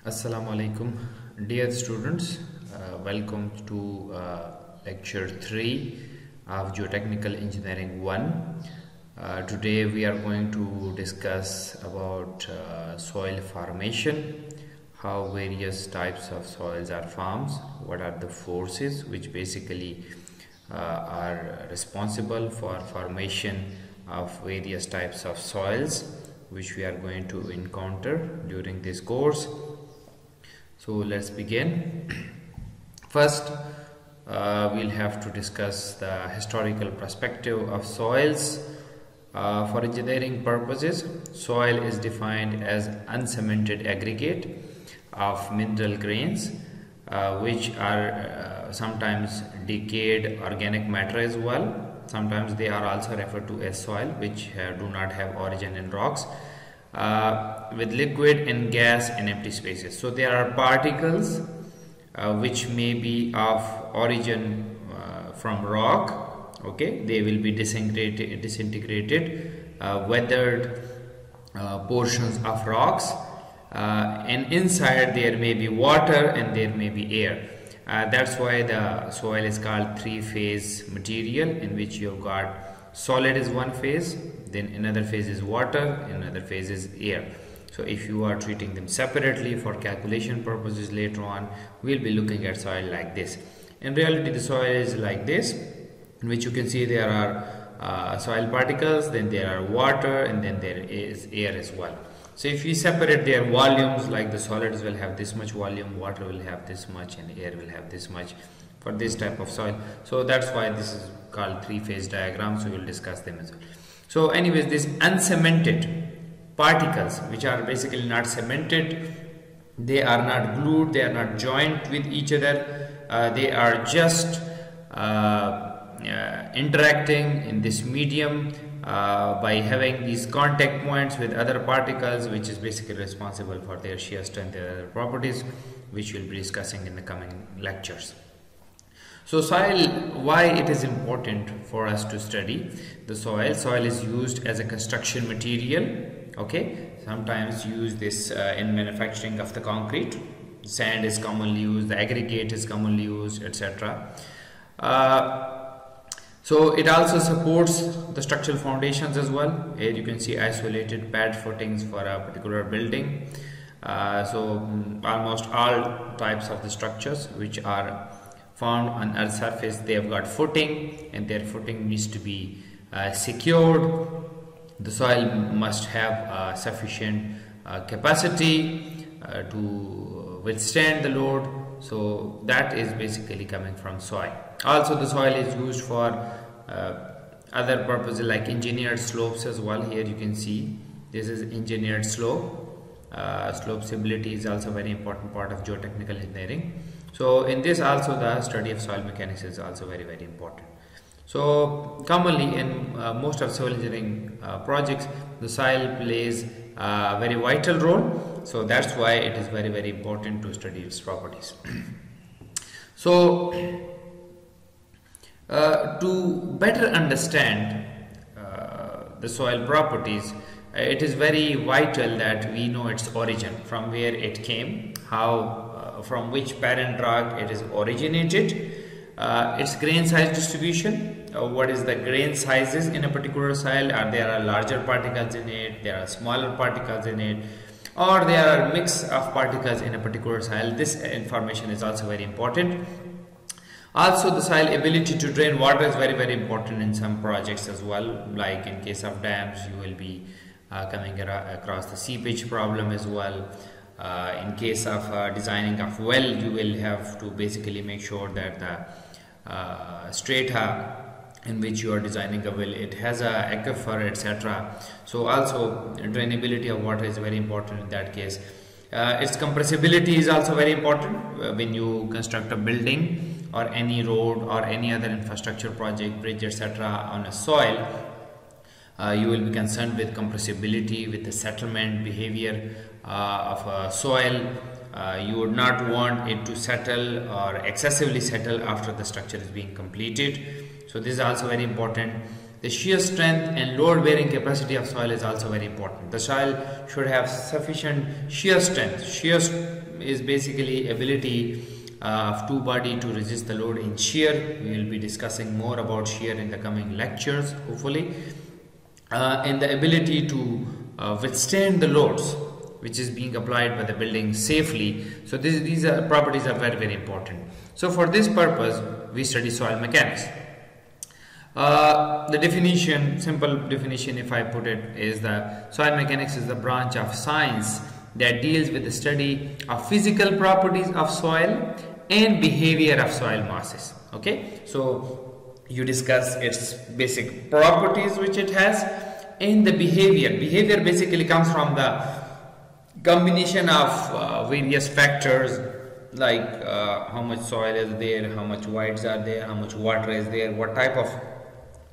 Assalamu alaikum, dear students. Welcome to lecture 3 of Geotechnical Engineering 1. Today we are going to discuss about soil formation, how various types of soils are formed, what are the forces which basically are responsible for formation of various types of soils which we are going to encounter during this course. So let's begin. First, we'll have to discuss the historical perspective of soils. For engineering purposes, soil is defined as uncemented aggregate of mineral grains, which are sometimes decayed organic matter as well. Sometimes they are also referred to as soil, which do not have origin in rocks. With liquid and gas in empty spaces. So there are particles which may be of origin from rock. Okay, they will be disintegrated, weathered portions of rocks, and inside there may be water and there may be air. That's why the soil is called three-phase material, in which you've got solid is one phase, then another phase is water, another phase is air. So if you are treating them separately for calculation purposes later on, we'll be looking at soil like this. In reality, the soil is like this, in which you can see there are soil particles, then there are water, and then there is air as well. So if we separate their volumes, like the solids will have this much volume, water will have this much, and air will have this much for this type of soil. So that's why this is called three-phase diagram. So we'll discuss them as well. So anyways, these uncemented particles, which are basically not cemented, they are not glued, they are not joined with each other, they are just interacting in this medium by having these contact points with other particles, which is basically responsible for their shear strength and other properties, which we'll be discussing in the coming lectures. So soil, why it is important for us to study the soil? Soil is used as a construction material. Okay, sometimes use this in manufacturing of the concrete. Sand is commonly used, the aggregate is commonly used, etc. So it also supports the structural foundations as well. Here you can see isolated pad footings for a particular building. Almost all types of the structures which are found on Earth's surface, they have got footing, and their footing needs to be secured. The soil must have sufficient capacity to withstand the load. So that is basically coming from soil. Also, the soil is used for other purposes like engineered slopes as well. Here you can see this is engineered slope. Slope stability is also a very important part of geotechnical engineering. So in this also the study of soil mechanics is also very important. So commonly in most of civil engineering projects, the soil plays a very vital role. So that's why it is very important to study its properties. So to better understand the soil properties, it is very vital that we know its origin, from where it came, how from which parent rock it is originated, its grain size distribution, what is the grain sizes in a particular soil, there are larger particles in it, there are smaller particles in it, or there are mix of particles in a particular soil. This information is also very important. Also, the soil ability to drain water is very important in some projects as well. Like in case of dams, you will be coming across the seepage problem as well. In case of designing of well, you will have to basically make sure that the strata in which you are designing a well, it has a aquifer, etc. So also drainability of water is very important in that case. Its compressibility is also very important when you construct a building or any road or any other infrastructure project, bridge, etc. on a soil. You will be concerned with compressibility, with the settlement behavior of a soil. You would not want it to settle or excessively settle after the structure is being completed. So this is also very important. The shear strength and load bearing capacity of soil is also very important. The soil should have sufficient shear strength. Shear is basically ability of two body to resist the load in shear. We will be discussing more about shear in the coming lectures, hopefully. And the ability to withstand the loads which is being applied by the building safely. So these properties are very, very important. So for this purpose, we study soil mechanics. The definition, simple definition if I put it, is the soil mechanics is the branch of science that deals with the study of physical properties of soil and behavior of soil masses. Okay, so you discuss its basic properties which it has and the behavior. Behavior basically comes from the combination of various factors like how much soil is there, how much voids are there, how much water is there, what type of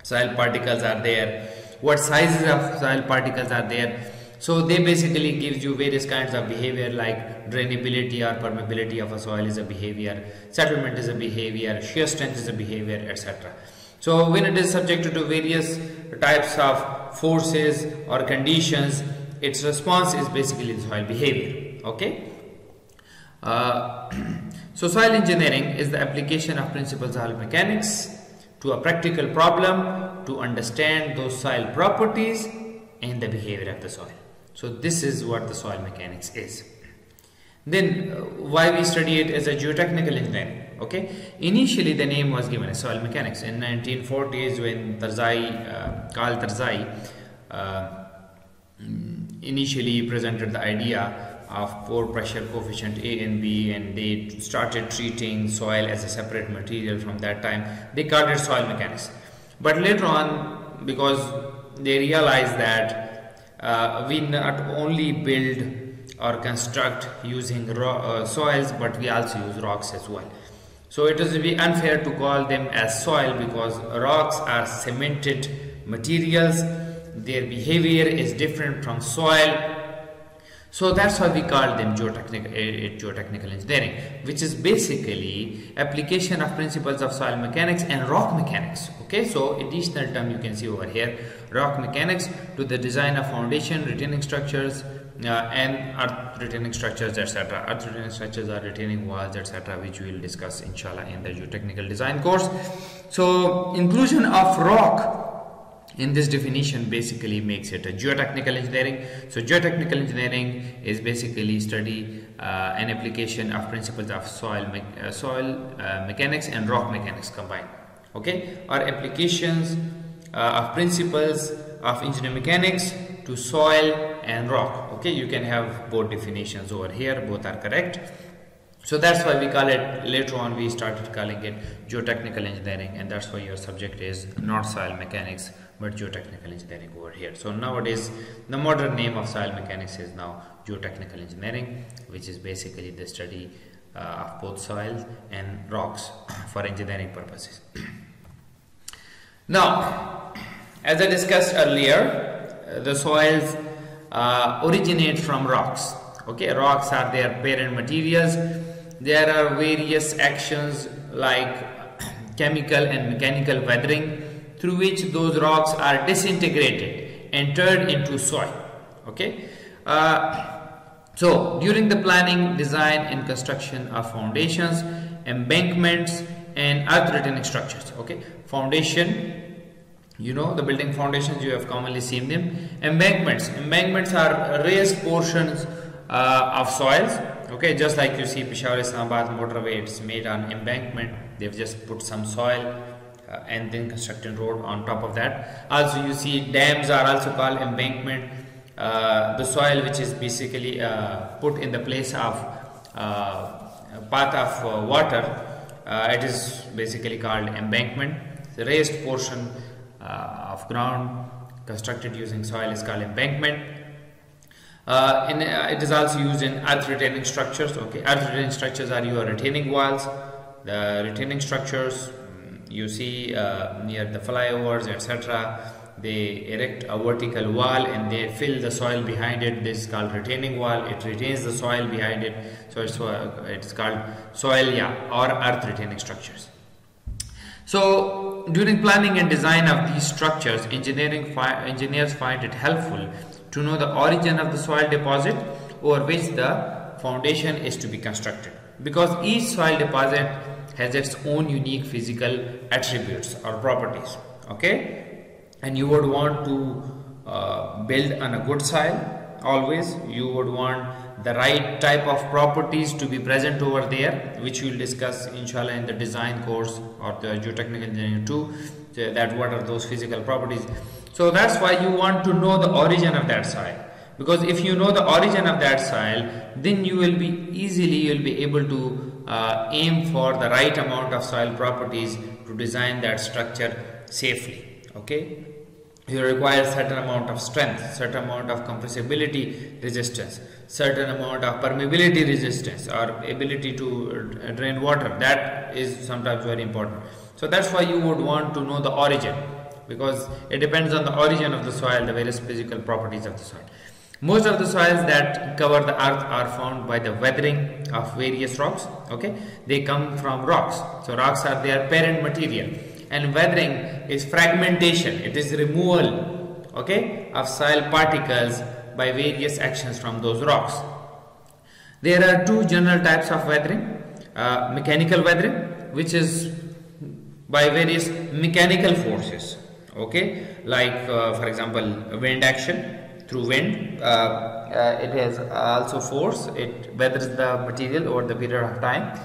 soil particles are there, what sizes of soil particles are there. So they basically gives you various kinds of behavior like drainability or permeability of a soil is a behavior, settlement is a behavior, shear strength is a behavior, etc. So when it is subjected to various types of forces or conditions, its response is basically the soil behavior. Okay. So soil engineering is the application of principles of soil mechanics to a practical problem to understand those soil properties and the behavior of the soil. So this is what the soil mechanics is. Then why we study it as a geotechnical engineering? Okay, initially the name was given as soil mechanics in 1940s when Carl Tarzai initially presented the idea of pore pressure coefficient A and B, and they started treating soil as a separate material. From that time they called it soil mechanics. But later on, because they realized that we not only build or construct using soils, but we also use rocks as well. So it is be unfair to call them as soil because rocks are cemented materials. Their behavior is different from soil. So that's why we call them geotechnical engineering, which is basically application of principles of soil mechanics and rock mechanics. Okay, so additional term you can see over here, rock mechanics, to the design of foundation, retaining structures, and earth retaining structures, etc. Earth retaining structures are retaining walls, etc., which we will discuss inshallah in the geotechnical design course. So inclusion of rock in this definition basically makes it a geotechnical engineering. So geotechnical engineering is basically study an application of principles of soil mechanics and rock mechanics combined. Okay, or applications of principles of engineering mechanics to soil and rock. Okay, you can have both definitions over here, both are correct. So that's why we call it, later on we started calling it geotechnical engineering, and that's why your subject is not soil mechanics but geotechnical engineering over here. So nowadays the modern name of soil mechanics is now geotechnical engineering, which is basically the study of both soils and rocks for engineering purposes. Now, as I discussed earlier, the soils originate from rocks. Okay, rocks are their parent materials. There are various actions like chemical and mechanical weathering through which those rocks are disintegrated and turned into soil. Okay, so during the planning, design and construction of foundations, embankments and earth retaining structures. Okay, foundation, you know, the building foundations, you have commonly seen them. Embankments are raised portions of soils. Okay, just like you see Peshawar Islamabad motorway, it's made on embankment. They've just put some soil and then constructed road on top of that. Also you see dams are also called embankment. The soil which is basically put in the place of path of water, it is basically called embankment. The raised portion of ground constructed using soil is called embankment. It is also used in earth retaining structures. Okay, earth retaining structures are your retaining walls. The retaining structures you see near the flyovers, etc. They erect a vertical wall and they fill the soil behind it. This is called retaining wall. It retains the soil behind it. So it's called soil, or earth retaining structures. So during planning and design of these structures, engineers find it helpful to know the origin of the soil deposit over which the foundation is to be constructed, because each soil deposit has its own unique physical attributes or properties. Okay, and you would want to build on a good soil. Always you would want the right type of properties to be present over there, which we will discuss inshallah in the design course or the geotechnical engineering too, that what are those physical properties. So that's why you want to know the origin of that soil, because if you know the origin of that soil, then you will be able to aim for the right amount of soil properties to design that structure safely. Okay, you require certain amount of strength, certain amount of compressibility resistance, certain amount of permeability resistance or ability to drain water. That is sometimes very important. So that's why you would want to know the origin, because it depends on the origin of the soil, the various physical properties of the soil. Most of the soils that cover the earth are found by the weathering of various rocks. Okay, they come from rocks. So rocks are their parent material, and weathering is fragmentation. It is removal, okay, of soil particles by various actions from those rocks. There are two general types of weathering. Mechanical weathering, which is by various mechanical forces, okay, like for example wind action. Through wind, it has also force, it weathers the material over the period of time.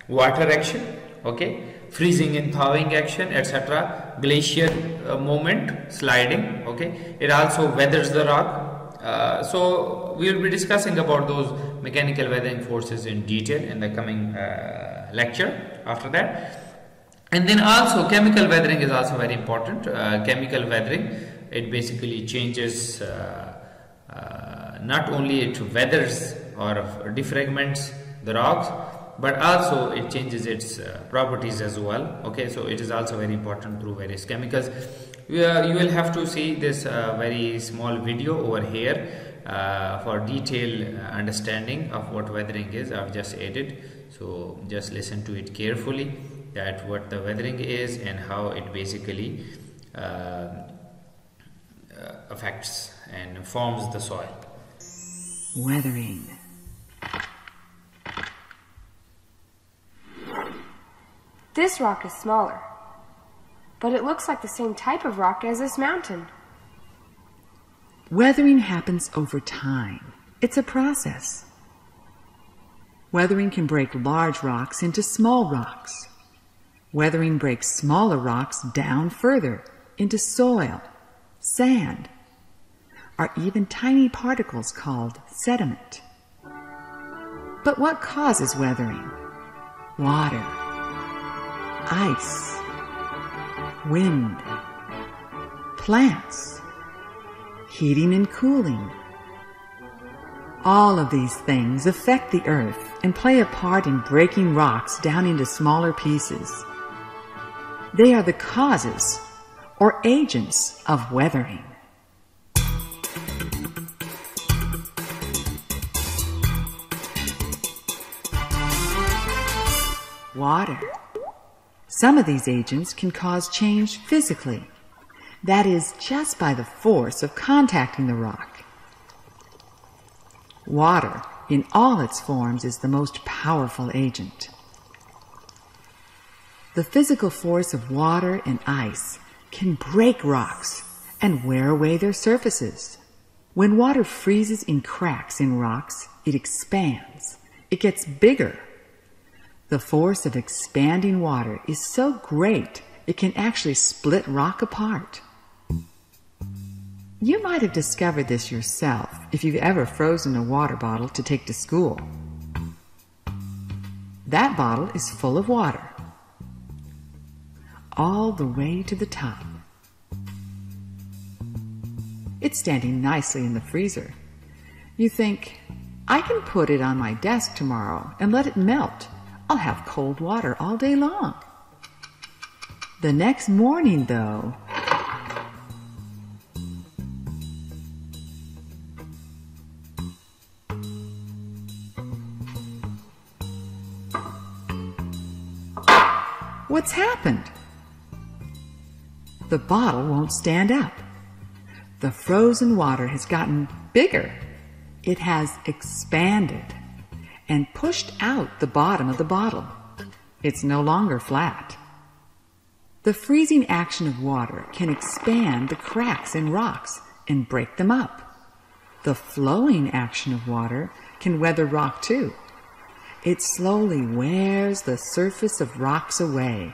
Water action, okay, freezing and thawing action, etc. Glacier movement, sliding, okay, it also weathers the rock. So we will be discussing about those mechanical weathering forces in detail in the coming lecture after that. And then also chemical weathering is also very important. Chemical weathering, it basically changes, not only it weathers or defragments the rocks, but also it changes its properties as well. Okay, so it is also very important through various chemicals. You will have to see this very small video over here for detailed understanding of what weathering is. I've just added, so just listen to it carefully, that what the weathering is and how it basically affects and forms the soil. Weathering. This rock is smaller, but it looks like the same type of rock as this mountain. Weathering happens over time. It's a process. Weathering can break large rocks into small rocks. Weathering breaks smaller rocks down further into soil, sand, or even tiny particles called sediment. But what causes weathering? Water, ice, wind, plants, heating and cooling. All of these things affect the earth and play a part in breaking rocks down into smaller pieces. They are the causes or agents of weathering. Water. Some of these agents can cause change physically. That is, just by the force of contacting the rock. Water, in all its forms, is the most powerful agent. The physical force of water and ice can break rocks and wear away their surfaces. When water freezes in cracks in rocks, it expands. It gets bigger. The force of expanding water is so great it can actually split rock apart. You might have discovered this yourself if you've ever frozen a water bottle to take to school. That bottle is full of water, all the way to the top. It's standing nicely in the freezer. You think, I can put it on my desk tomorrow and let it melt. I'll have cold water all day long. The next morning, though, what's happened? the bottle won't stand up. The frozen water has gotten bigger. It has expanded and pushed out the bottom of the bottle. It's no longer flat. The freezing action of water can expand the cracks in rocks and break them up. The flowing action of water can weather rock too. It slowly wears the surface of rocks away.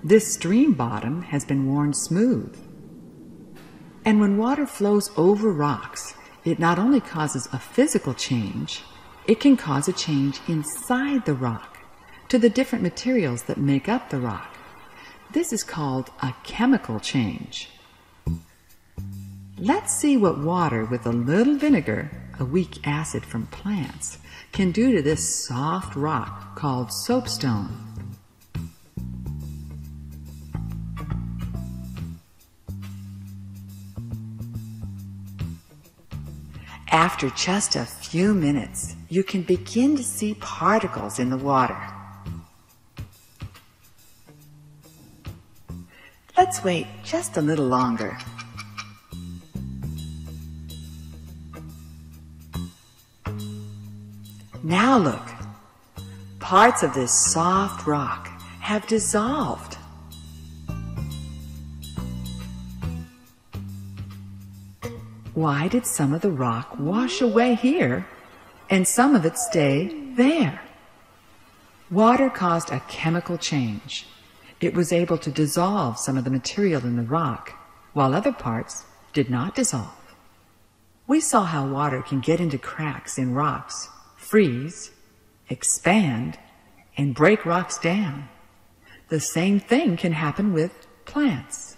This stream bottom has been worn smooth. And when water flows over rocks, it not only causes a physical change, it can cause a change inside the rock to the different materials that make up the rock. This is called a chemical change. Let's see what water with a little vinegar, a weak acid from plants, can do to this soft rock called soapstone. After just a few minutes, you can begin to see particles in the water. Let's wait just a little longer. Now look, parts of this soft rock have dissolved. Why did some of the rock wash away here and some of it stay there? Water caused a chemical change. It was able to dissolve some of the material in the rock, while other parts did not dissolve. We saw how water can get into cracks in rocks, freeze, expand, and break rocks down. The same thing can happen with plants.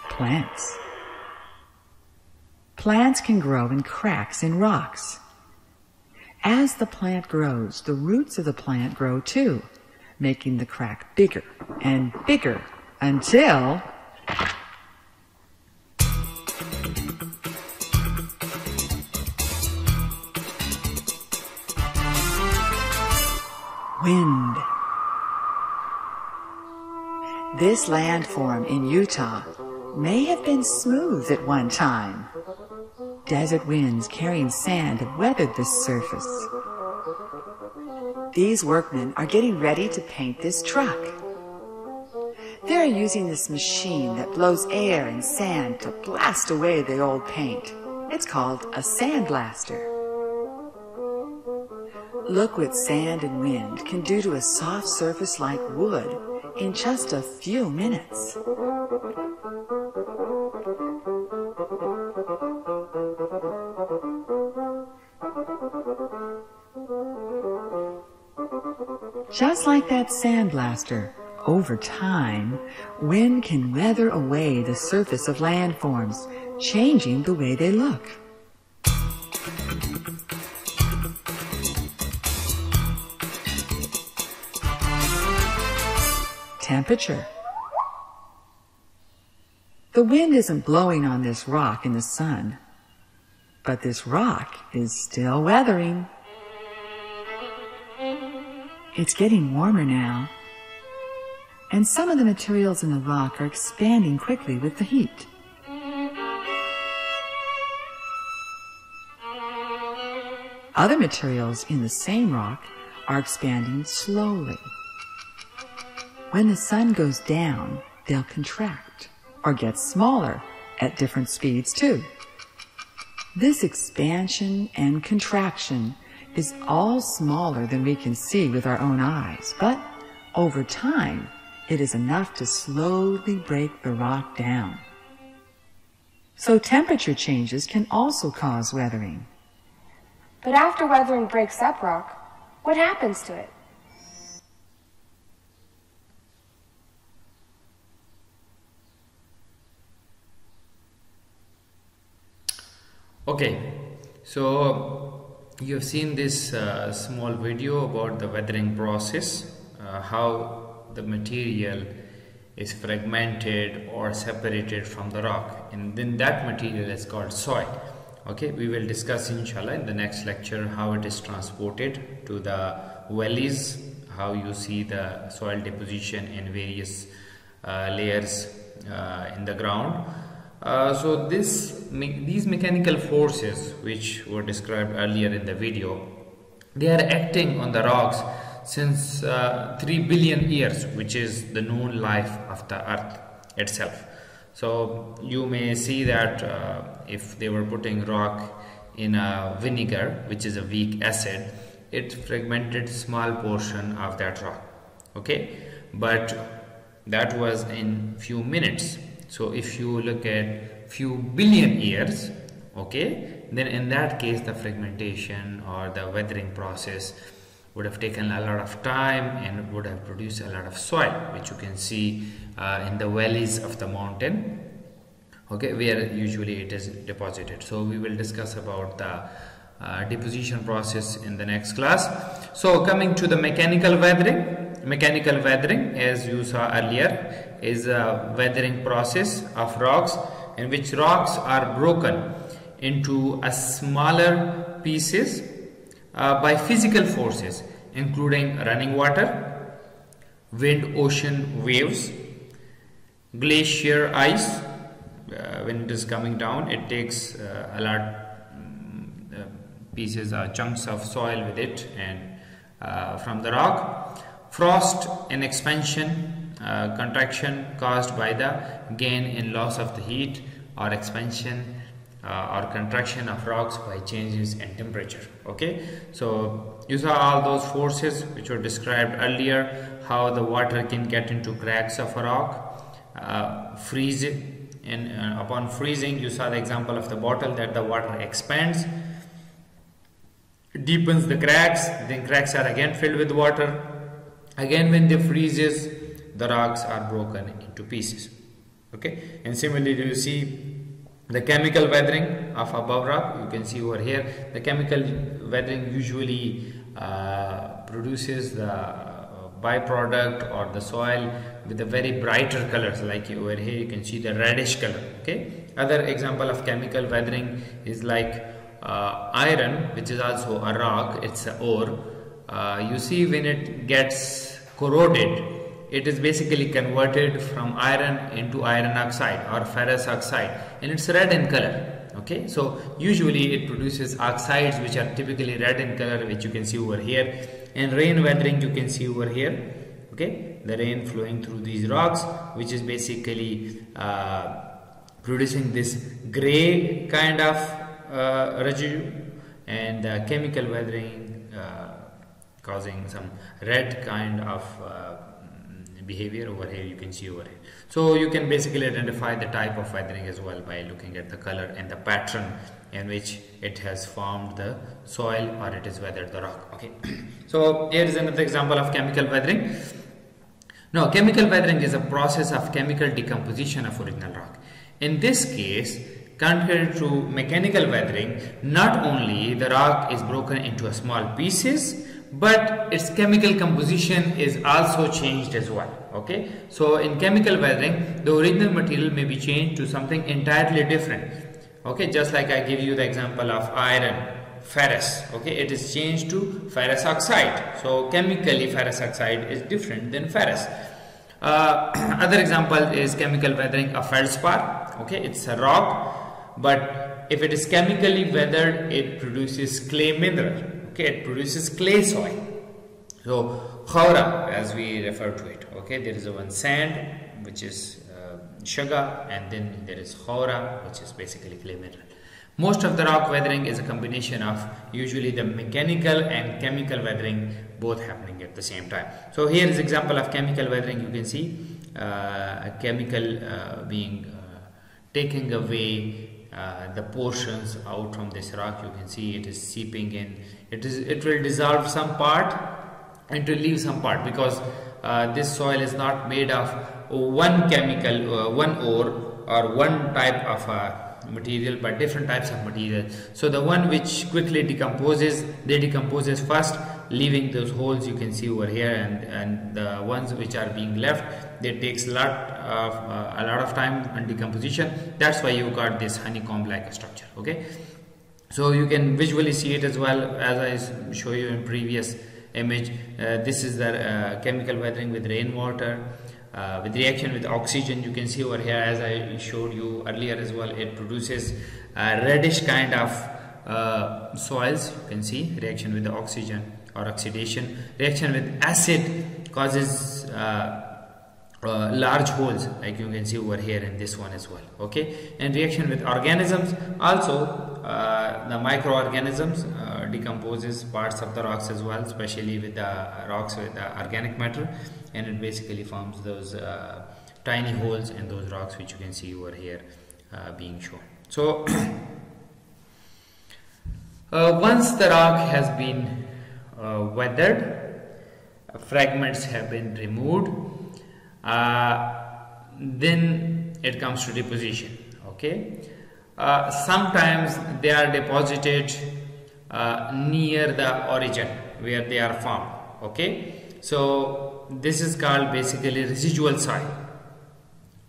Plants. Plants can grow in cracks in rocks. As the plant grows, the roots of the plant grow too, making the crack bigger and bigger until wind. This landform in Utah may have been smooth at one time. Desert winds carrying sand have weathered this surface. These workmen are getting ready to paint this truck. They're using this machine that blows air and sand to blast away the old paint. It's called a sandblaster. Look what sand and wind can do to a soft surface like wood in just a few minutes. Just like that sandblaster, over time, wind can weather away the surface of landforms, changing the way they look. Temperature. The wind isn't blowing on this rock in the sun, but this rock is still weathering. It's getting warmer now, and some of the materials in the rock are expanding quickly with the heat. Other materials in the same rock are expanding slowly. When the sun goes down, they'll contract or get smaller at different speeds too. This expansion and contraction is all smaller than we can see with our own eyes, but over time, it is enough to slowly break the rock down. So temperature changes can also cause weathering. But after weathering breaks up rock, what happens to it? Okay, so you have seen this small video about the weathering process, how the material is fragmented or separated from the rock, and then that material is called soil. Okay, we will discuss inshallah in the next lecture how it is transported to the valleys, how you see the soil deposition in various layers in the ground. So these mechanical forces which were described earlier in the video, they are acting on the rocks since 3 billion years, which is the known life of the earth itself. So you may see that if they were putting rock in a vinegar, which is a weak acid, it fragmented small portion of that rock. Okay, but that was in few minutes. So if you look at few billion years, okay, then in that case the fragmentation or the weathering process would have taken a lot of time and would have produced a lot of soil, which you can see in the valleys of the mountain, okay, where usually it is deposited. So we will discuss about the deposition process in the next class. So coming to the mechanical weathering, as you saw earlier, is a weathering process of rocks in which rocks are broken into a smaller pieces by physical forces, including running water, wind, ocean waves, glacier ice. When it is coming down, it takes a lot pieces or chunks of soil with it and from the rock. Frost and expansion, contraction caused by the gain in loss of the heat, or expansion or contraction of rocks by changes in temperature. Okay, so you saw all those forces which were described earlier, how the water can get into cracks of a rock, freeze it, and upon freezing, you saw the example of the bottle that the water expands, deepens the cracks, then cracks are again filled with water. Again, when they freezes, the rocks are broken into pieces. Okay, and similarly you see the chemical weathering of above rock. You can see over here the chemical weathering usually produces the byproduct or the soil with a very brighter colors, like over here you can see the reddish color. Okay, other example of chemical weathering is like iron, which is also a rock, it's an ore. You see when it gets corroded, it is basically converted from iron into iron oxide or ferrous oxide, and it's red in color. Okay, so usually it produces oxides which are typically red in color, which you can see over here. And rain weathering you can see over here. Okay, the rain flowing through these rocks, which is basically producing this gray kind of residue, and chemical weathering causing some red kind of behavior over here. You can see over here. So you can basically identify the type of weathering as well by looking at the color and the pattern in which it has formed the soil or it has weathered the rock. Okay, so here is another example of chemical weathering. Now, chemical weathering is a process of chemical decomposition of original rock. In this case, contrary to mechanical weathering, not only the rock is broken into small pieces, but its chemical composition is also changed as well. Okay, so in chemical weathering, the original material may be changed to something entirely different. Okay, just like I give you the example of iron, ferrous. Okay, it is changed to ferrous oxide. So chemically ferrous oxide is different than ferrous. Other example is chemical weathering of feldspar. Okay, it's a rock, but if it is chemically weathered, it produces clay mineral. Okay, it produces clay soil. So khawra, as we refer to it. Okay, there is a one sand which is sugar, and then there is khawra, which is basically clay mineral. Most of the rock weathering is a combination of usually the mechanical and chemical weathering both happening at the same time. So here is example of chemical weathering. You can see a chemical being taking away the portions out from this rock. You can see it is seeping in. It will dissolve some part and to leave some part, because this soil is not made of one chemical, one ore or one type of material, but different types of material. So the one which quickly decomposes, they decomposes first, leaving those holes you can see over here, and the ones which are being left, they takes a lot of time on decomposition. That's why you got this honeycomb like structure. Okay, So you can visually see it as well, as I show you in previous image. This is the chemical weathering with rainwater, with reaction with oxygen. You can see over here, as I showed you earlier as well, it produces reddish kind of soils. You can see reaction with the oxygen or oxidation. Reaction with acid causes large holes, like you can see over here in this one as well. Okay, and reaction with organisms also, the microorganisms decomposes parts of the rocks as well, especially with the rocks with the organic matter, and it basically forms those tiny holes in those rocks, which you can see over here being shown. So once the rock has been weathered, fragments have been removed, then it comes to deposition. Okay, sometimes they are deposited near the origin where they are formed. Okay, so this is called basically residual soil.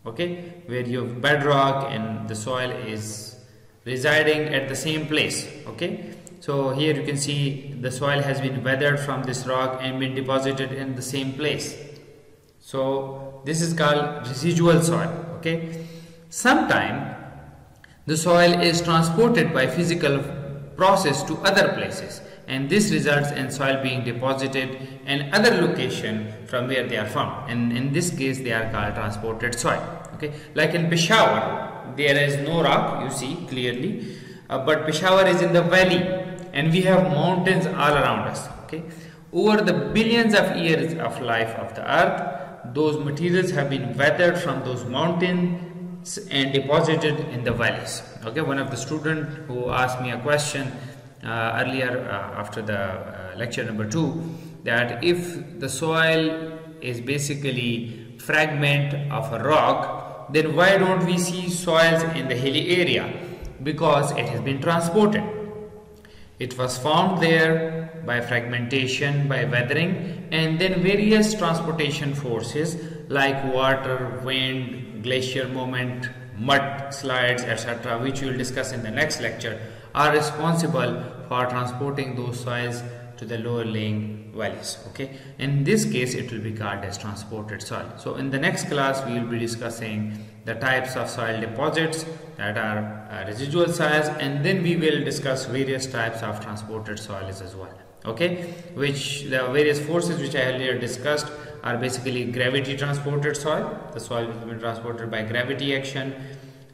Okay, where you have bedrock and the soil is residing at the same place. Okay, so here you can see the soil has been weathered from this rock and been deposited in the same place. So this is called residual soil. Okay, sometimes the soil is transported by physical process to other places, and this results in soil being deposited in other location from where they are found, and in this case they are called transported soil. Okay, like in Peshawar there is no rock, you see clearly, but Peshawar is in the valley and we have mountains all around us. Okay, over the billions of years of life of the earth, those materials have been weathered from those mountains and deposited in the valleys. Okay, one of the students who asked me a question earlier after the lecture number 2, that if the soil is basically fragment of a rock, then why don't we see soils in the hilly area? Because it has been transported. It was formed there by fragmentation, by weathering, and then various transportation forces like water, wind, glacier movement, mud slides, etc., which we will discuss in the next lecture, are responsible for transporting those soils to the lower lying valleys. Okay, in this case it will be called as transported soil. So in the next class we will be discussing the types of soil deposits that are residual soils, and then we will discuss various types of transported soils as well. Okay, which the various forces which I earlier discussed are basically gravity transported soil, the soil which has been transported by gravity action,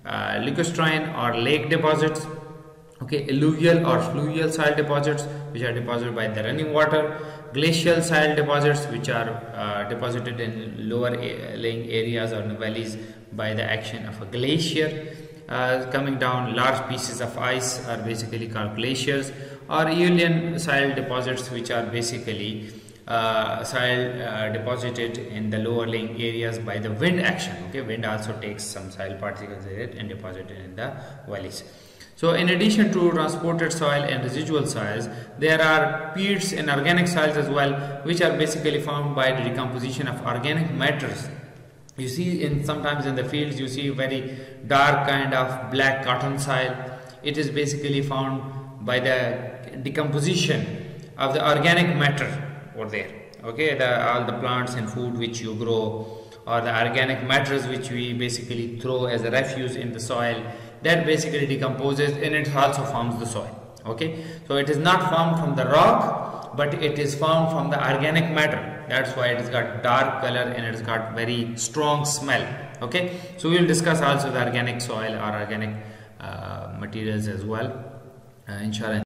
lacustrine or lake deposits. Okay, alluvial or fluvial soil deposits which are deposited by the running water, glacial soil deposits which are deposited in lower lying areas or valleys by the action of a glacier coming down. Large pieces of ice are basically called glaciers, or aeolian soil deposits which are basically soil deposited in the lower lying areas by the wind action. Okay, wind also takes some soil particles and deposit it in the valleys. So in addition to transported soil and residual soils, there are peats and organic soils as well, which are basically formed by the decomposition of organic matters. You see sometimes in the fields you see very dark kind of black cotton soil. It is basically found by the decomposition of the organic matter over there. Okay, all the plants and food which you grow, or the organic matters which we basically throw as a refuse in the soil, that basically decomposes and it also forms the soil. Okay, so it is not formed from the rock, but it is formed from the organic matter. That's why it has got dark color and it has got very strong smell. Okay, so we will discuss also the organic soil or organic materials as well, inshallah.